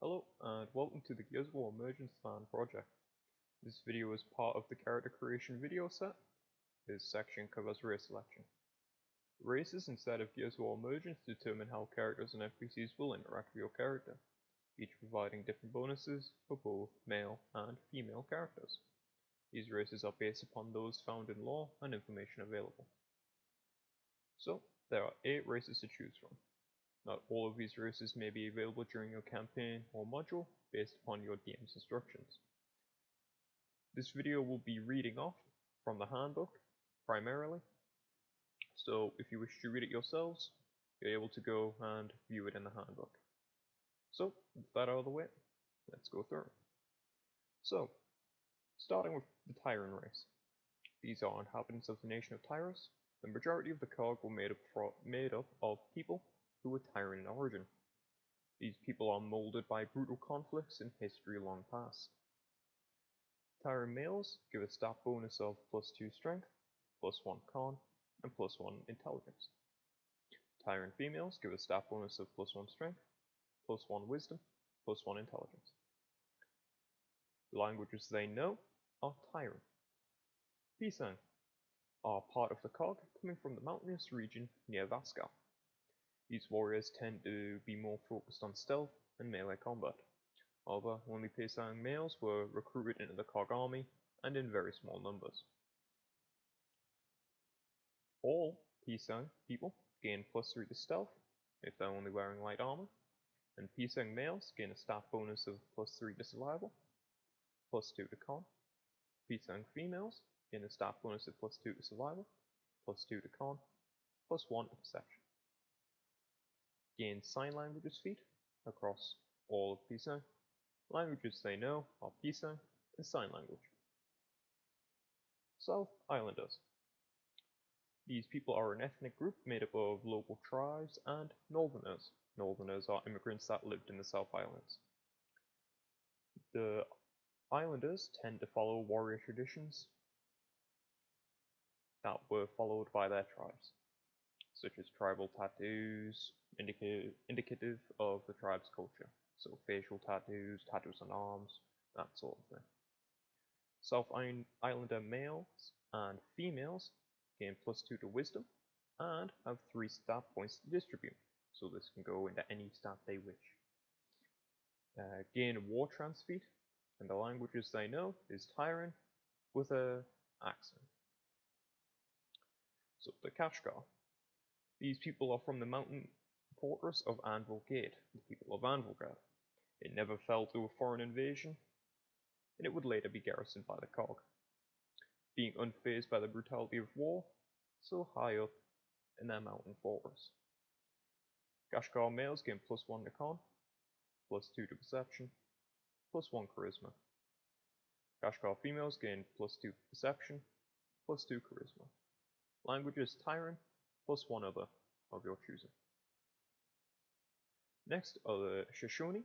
Hello and welcome to the Gears of War Emergence fan project. This video is part of the character creation video set. This section covers race selection. Races inside of Gears of War Emergence determine how characters and NPCs will interact with your character, each providing different bonuses for both male and female characters. These races are based upon those found in lore and information available. So, there are 8 races to choose from. Not all of these races may be available during your campaign or module based upon your DM's instructions. This video will be reading off from the handbook primarily, so if you wish to read it yourselves, you're able to go and view it in the handbook. So, with that out of the way, let's go through it. So, starting with the Tyrant race. These are inhabitants of the nation of Tyrus. The majority of the Cog were made up of people who were Tyrant in origin. These people are molded by brutal conflicts in history long past. Tyrant males give a stat bonus of +2 strength, +1 con, and +1 intelligence. Tyrant females give a stat bonus of +1 strength, +1 wisdom, +1 intelligence. The languages they know are Tyrant. Pisang are part of the Cog coming from the mountainous region near Vascari. These warriors tend to be more focused on stealth and melee combat. However, only Pisang males were recruited into the Cog army, and in very small numbers. All Pisang people gain +3 to stealth if they're only wearing light armor, and Pisang males gain a stat bonus of +3 to survival, +2 to con. Pisang females gain a stat bonus of +2 to survival, +2 to con, +1 to perception. Gain sign languages feat across all of Pisang. Languages they know are Pisang and sign language. South Islanders. These people are an ethnic group made up of local tribes and Northerners. Northerners are immigrants that lived in the South Islands. The Islanders tend to follow warrior traditions that were followed by their tribes, such as tribal tattoos, indicative of the tribe's culture. So facial tattoos, tattoos on arms, that sort of thing. South Islander males and females gain +2 to wisdom and have 3 stat points to distribute, so this can go into any stat they wish. Gain war trance feat, and the languages they know is Tyrant with an accent. So the Kashgar. These people are from the mountain fortress of Anvil Gate, the people of Anvilgard. It never fell to a foreign invasion, and it would later be garrisoned by the Cog. Being unfazed by the brutality of war, so high up in their mountain fortress. Kashgar males gain +1 to con, +2 to perception, +1 charisma. Kashgar females gain +2 perception, +2 charisma. Languages Tyrant, +1 other of your choosing. Next are the Shishoni.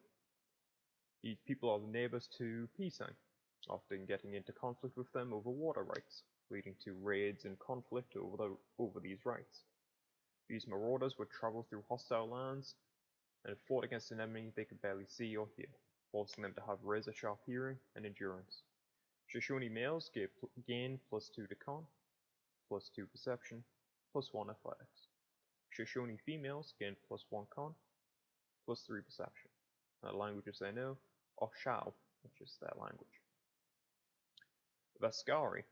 These people are the neighbors to Pisang, often getting into conflict with them over water rights, leading to raids and conflict over these rights. These marauders would travel through hostile lands and fought against an enemy they could barely see or hear, forcing them to have razor-sharp hearing and endurance. Shishoni males gain +2 to con, +2 perception, +1 athletics. Shishoni females gain +1 con, +3 perception. The languages they know are Shao, which is their language. Vascari.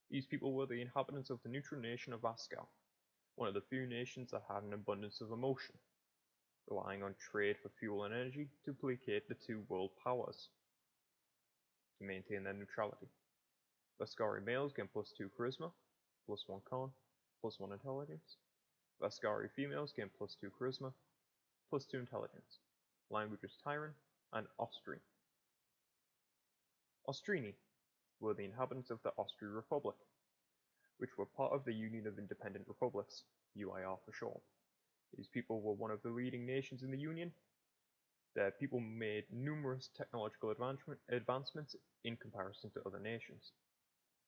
These people were the inhabitants of the neutral nation of Vascar, one of the few nations that had an abundance of emotion, relying on trade for fuel and energy to placate the 2 world powers to maintain their neutrality. Vascari males gain +2 charisma, +1 con, +1 intelligence. Vascari females gain +2 charisma, +2 intelligence. Languages Tyrant and Austrian. Austrini were the inhabitants of the Austrian Republic, which were part of the Union of Independent Republics, UIR for short. These people were one of the leading nations in the Union. Their people made numerous technological advancements in comparison to other nations.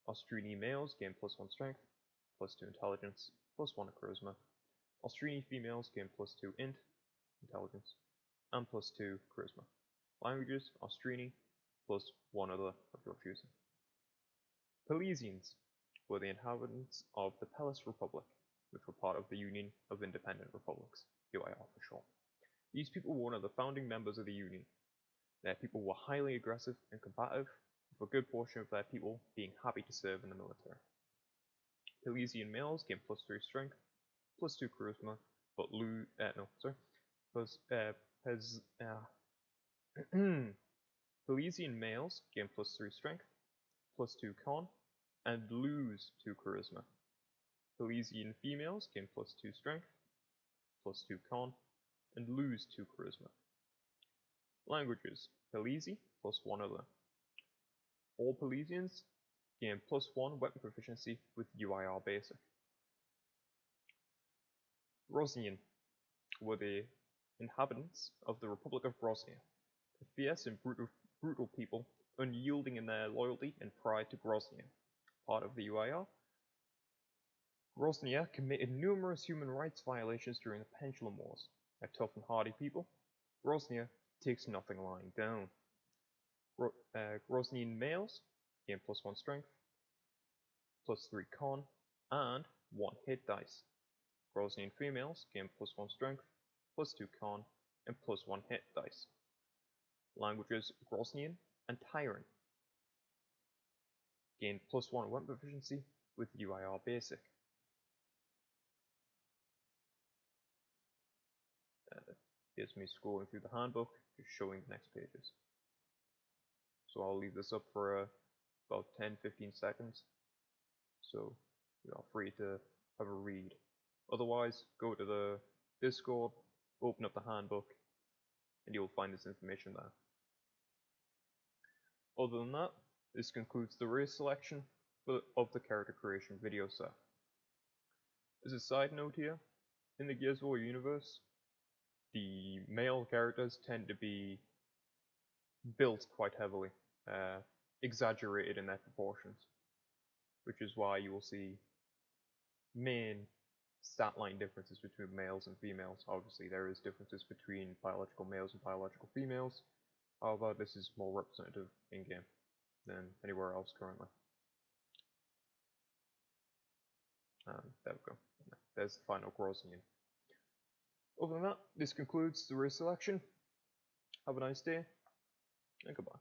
Austrini males gain +1 strength, +2 intelligence, +1 charisma. Austrini females gain +2 int, intelligence, and +2 charisma. Languages, Austrini, plus 1 other of your choosing. Palesians were the inhabitants of the Peles Republic, which were part of the Union of Independent Republics, UIR for short. These people were one of the founding members of the Union. Their people were highly aggressive and combative, with a good portion of their people being happy to serve in the military. Palesian males gain +3 strength, +2 charisma, but Palesian males gain +3 strength, +2 con, and lose 2 charisma. Palesian females gain +2 strength, +2 con, and lose 2 charisma. Languages, Palesi plus 1 other. All Palesians gain +1 weapon proficiency with UIR basic. Rosnian were the inhabitants of the Republic of Rosnia, a fierce and brutal people, unyielding in their loyalty and pride to Rosnia, part of the UIR. Rosnia committed numerous human rights violations during the Pendulum Wars. A tough and hardy people, Rosnia takes nothing lying down. Rosnian males gain +1 strength, +3 con, and 1 hit dice. Rosnian females gain +1 strength, +2 con, and +1 hit dice. Languages, Rosnian and Tyrant. Gain +1 weapon proficiency with UIR basic. Here's me scrolling through the handbook, just showing the next pages. So I'll leave this up for about 10-15 seconds, so you're free to have a read. Otherwise, go to the Discord, open up the handbook, and you'll find this information there. Other than that, this concludes the race selection of the character creation video set. As a side note here, in the Gears of War universe, the male characters tend to be built quite heavily, exaggerated in their proportions, which is why you will see main stat line differences between males and females. Obviously there is differences between biological males and biological females, however this is more representative in-game than anywhere else currently. There we go. There's the final Rosnian. Other than that, this concludes the race selection. Have a nice day, and goodbye.